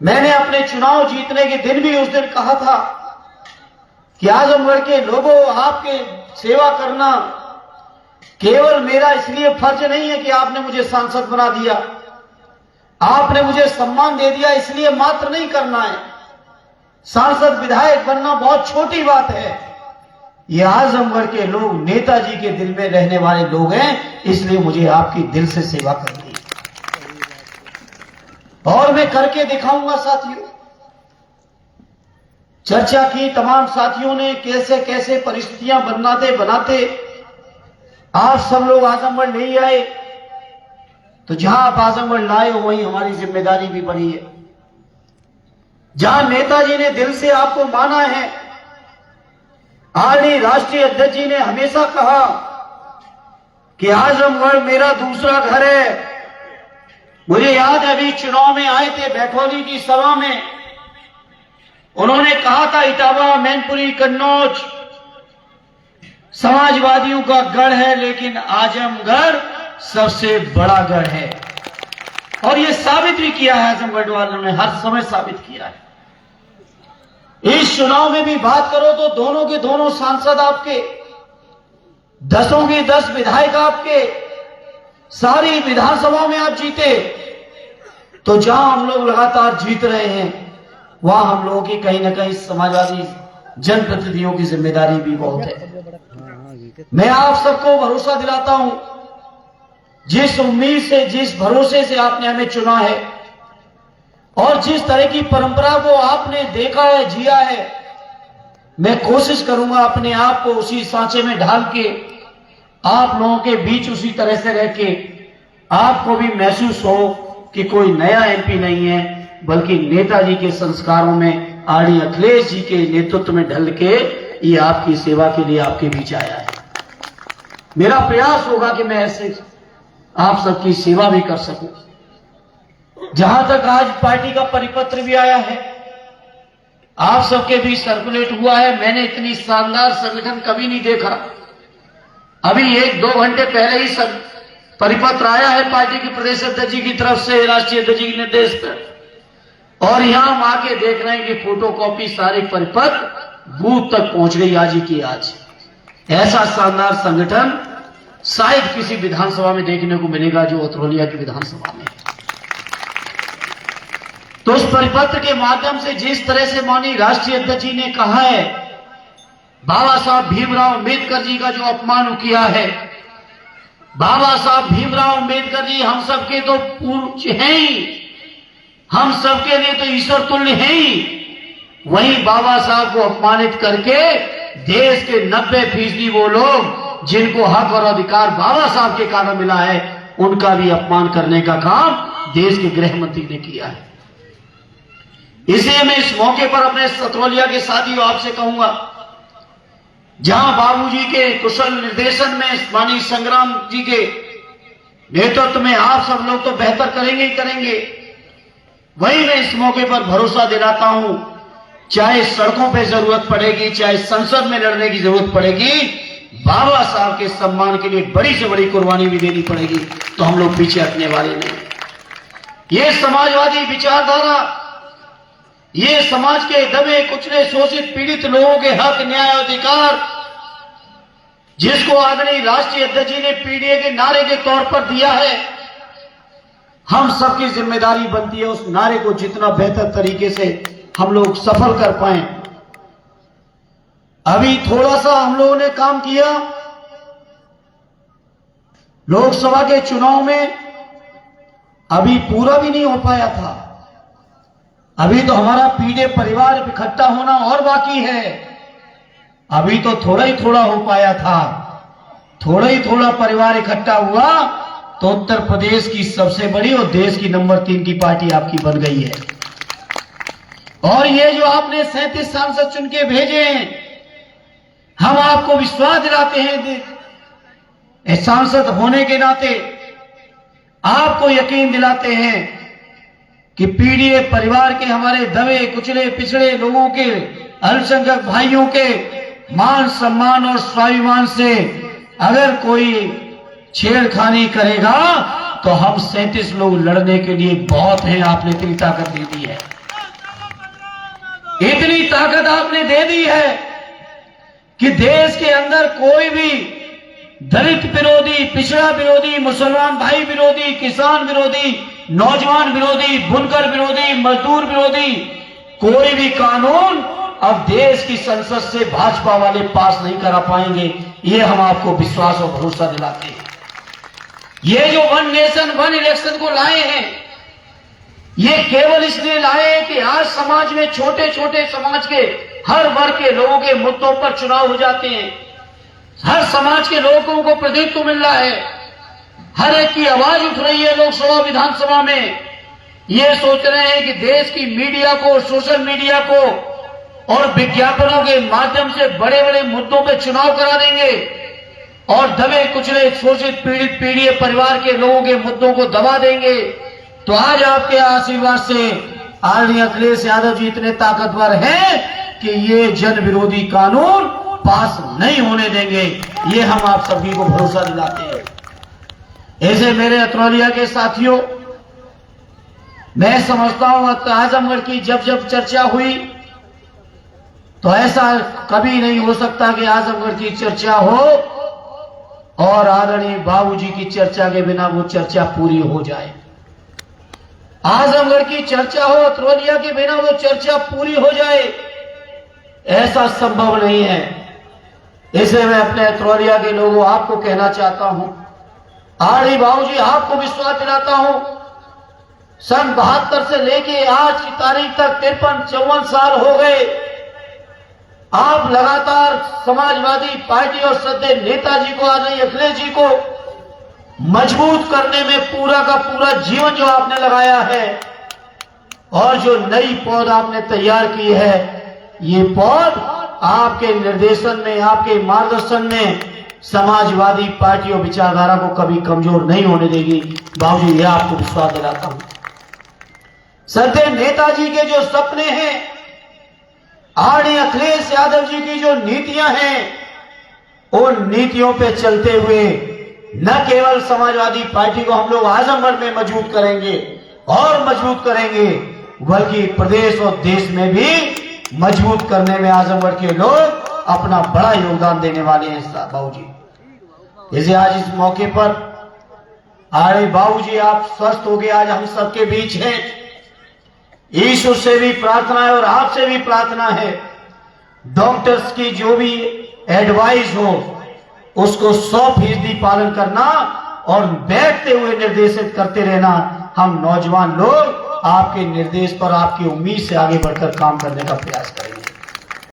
मैंने अपने चुनाव जीतने के दिन भी उस दिन कहा था कि आजमगढ़ के लोगों, आपके सेवा करना केवल मेरा इसलिए फर्ज नहीं है कि आपने मुझे सांसद बना दिया, आपने मुझे सम्मान दे दिया इसलिए मात्र नहीं करना है। सांसद विधायक बनना बहुत छोटी बात है। ये आजमगढ़ के लोग नेताजी के दिल में रहने वाले लोग हैं, इसलिए मुझे आपकी दिल से सेवा करनी है और मैं करके दिखाऊंगा। साथियों, चर्चा की तमाम साथियों ने कैसे कैसे परिस्थितियां बनाते आप सब लोग आजमगढ़ ले आए, तो जहां आप आजमगढ़ लाए हो वहीं हमारी जिम्मेदारी भी बड़ी है। जहां नेताजी ने दिल से आपको माना है, आदरणीय राष्ट्रीय अध्यक्ष जी ने हमेशा कहा कि आजमगढ़ मेरा दूसरा घर है। मुझे याद है अभी चुनाव में आए थे बैठौली की सभा में, उन्होंने कहा था इटावा, मैनपुरी, कन्नौज समाजवादियों का गढ़ है, लेकिन आजमगढ़ सबसे बड़ा गढ़ है। और ये साबित भी किया है, आजमगढ़ वालों ने हर समय साबित किया है। इस चुनाव में भी बात करो तो दोनों के दोनों सांसद आपके, 10 के 10 विधायक आपके, सारी विधानसभाओं में आप जीते। तो जहां हम लोग लगातार जीत रहे हैं वहां हम लोगों की कहीं ना कहीं समाजवादी जनप्रतिनिधियों की जिम्मेदारी भी बहुत है। मैं आप सबको भरोसा दिलाता हूं, जिस उम्मीद से, जिस भरोसे से आपने हमें चुना है और जिस तरह की परंपरा को आपने देखा है, जिया है, मैं कोशिश करूंगा अपने आप को उसी सांचे में ढाल के आप लोगों के बीच उसी तरह से रह के आपको भी महसूस हो कि कोई नया एमपी नहीं है, बल्कि नेताजी के संस्कारों में आदरणीय अखिलेश जी के नेतृत्व में ढल के ये आपकी सेवा के लिए आपके बीच आया है। मेरा प्रयास होगा कि मैं ऐसे आप सबकी सेवा भी कर सकूं। जहां तक आज पार्टी का परिपत्र भी आया है, आप सबके बीच सर्कुलेट हुआ है, मैंने इतनी शानदार संगठन कभी नहीं देखा। अभी 1-2 घंटे पहले ही सब परिपत्र आया है पार्टी के प्रदेश अध्यक्ष जी की तरफ से, राष्ट्रीय अध्यक्ष जी के निर्देश पर, और यहां हम आके देख रहे हैं कि फोटोकॉपी सारे परिपत्र बूथ तक पहुंच गई आज ही की आज। ऐसा शानदार संगठन शायद किसी विधानसभा में देखने को मिलेगा जो अतरौलिया की विधानसभा में। तो उस परिपत्र के माध्यम से जिस तरह से माननीय राष्ट्रीय अध्यक्ष जी ने कहा है, बाबा साहब भीमराव अंबेडकर जी का जो अपमान किया है, बाबा साहब भीमराव अंबेडकर जी हम सबके तो पूज्य हैं ही, हम सबके लिए तो ईश्वर तुल्य हैं ही, वहीं बाबा साहब को अपमानित करके देश के 90% वो लोग जिनको हक और अधिकार बाबा साहब के कारण मिला है, उनका भी अपमान करने का काम देश के गृह मंत्री ने किया है। इसलिए मैं इस मौके पर अपने अतरौलिया के साथियों आपसे कहूंगा, जहां बाबूजी के कुशल निर्देशन में, माननीय संग्राम जी के नेतृत्व में आप सब लोग तो बेहतर करेंगे ही करेंगे, वहीं मैं इस मौके पर भरोसा दिलाता हूं, चाहे सड़कों पे जरूरत पड़ेगी, चाहे संसद में लड़ने की जरूरत पड़ेगी, बाबा साहब के सम्मान के लिए बड़ी से बड़ी कुर्बानी भी देनी पड़ेगी, तो हम लोग पीछे हटने वाले नहीं। ये समाजवादी विचारधारा, ये समाज के दबे कुचले शोषित पीड़ित लोगों के हक, न्याय, अधिकार, जिसको आदरणीय राष्ट्रीय अध्यक्ष जी ने पीडीए के नारे के तौर पर दिया है, हम सबकी जिम्मेदारी बनती है उस नारे को जितना बेहतर तरीके से हम लोग सफल कर पाए। अभी थोड़ा सा हम लोगों ने काम किया लोकसभा के चुनाव में, अभी पूरा भी नहीं हो पाया था। अभी तो हमारा पीडीए परिवार इकट्ठा होना और बाकी है। अभी तो थोड़ा ही थोड़ा हो पाया था, थोड़ा ही थोड़ा परिवार इकट्ठा हुआ तो उत्तर प्रदेश की सबसे बड़ी और देश की नंबर 3 की पार्टी आपकी बन गई है। और ये जो आपने 37 सांसद चुन के भेजे हैं, हम आपको विश्वास दिलाते हैं, सांसद होने के नाते आपको यकीन दिलाते हैं कि पीडीए परिवार के हमारे दबे कुचले पिछड़े लोगों के, अल्पसंख्यक भाइयों के मान सम्मान और स्वाभिमान से अगर कोई छेड़खानी करेगा तो हम 37 लोग लड़ने के लिए बहुत हैं। आपने इतनी ताकत दे दी है। इतनी ताकत आपने दे दी है कि देश के अंदर कोई भी दलित विरोधी, पिछड़ा विरोधी, मुसलमान भाई विरोधी, किसान विरोधी, नौजवान विरोधी, बुनकर विरोधी, मजदूर विरोधी कोई भी कानून अब देश की संसद से भाजपा वाले पास नहीं करा पाएंगे। ये हम आपको विश्वास और भरोसा दिलाते हैं। ये जो वन नेशन वन इलेक्शन को लाए हैं, ये केवल इसलिए लाए हैं कि आज समाज में छोटे छोटे समाज के हर वर्ग के लोगों के मुद्दों पर चुनाव हो जाते हैं। हर समाज के लोगों को प्रतिनिधित्व मिल रहा है, हर एक की आवाज उठ रही है लोकसभा विधानसभा में। ये सोच रहे हैं कि देश की मीडिया को, सोशल मीडिया को और विज्ञापनों के माध्यम से बड़े बड़े मुद्दों पर चुनाव करा देंगे और दबे कुचले शोषित पीड़ित पीड़ित परिवार के लोगों के मुद्दों को दबा देंगे। तो आज आपके आशीर्वाद से आदरणीय अखिलेश यादव जी इतने ताकतवर हैं कि ये जन विरोधी कानून पास नहीं होने देंगे। ये हम आप सभी को भरोसा दिलाते हैं। ऐसे मेरे अतरौलिया के साथियों, मैं समझता हूं आजमगढ़ की जब जब चर्चा हुई तो ऐसा कभी नहीं हो सकता कि आजमगढ़ की चर्चा हो और आदरणीय बाबूजी की चर्चा के बिना वो चर्चा पूरी हो जाए। आजमगढ़ की चर्चा हो, अतरौलिया के बिना वो चर्चा पूरी हो जाए, ऐसा संभव नहीं है। इसे मैं अपने अतरौलिया के लोगों आपको कहना चाहता हूं, आदरणीय बाबूजी आपको विश्वास दिलाता हूं, सन 72 से लेके आज की तारीख तक 53-54 साल हो गए, आप लगातार समाजवादी पार्टी और श्रद्धेय नेताजी को, आदरणीय अखिलेश जी को मजबूत करने में पूरा का पूरा जीवन जो आपने लगाया है और जो नई पौध आपने तैयार की है, ये पौध आपके निर्देशन में, आपके मार्गदर्शन में समाजवादी पार्टी और विचारधारा को कभी कमजोर नहीं होने देगी। बाबूजी, यह आपको विश्वास दिलाता हूं। श्रद्धेय नेताजी के जो सपने हैं, आदरणीय अखिलेश यादव जी की जो नीतियां हैं, उन नीतियों पे चलते हुए न केवल समाजवादी पार्टी को हम लोग आजमगढ़ में मजबूत करेंगे और मजबूत करेंगे, बल्कि प्रदेश और देश में भी मजबूत करने में आजमगढ़ के लोग अपना बड़ा योगदान देने वाले हैं बाबूजी। जैसे आज इस मौके पर आए बाबूजी, आप स्वस्थ हो गए, आज हम सबके बीच हैं। ईश्वर से भी प्रार्थना है और आपसे भी प्रार्थना है, डॉक्टर्स की जो भी एडवाइस हो उसको 100% पालन करना और बैठते हुए निर्देशित करते रहना। हम नौजवान लोग आपके निर्देश पर, आपकी उम्मीद से आगे बढ़कर काम करने का प्रयास करेंगे।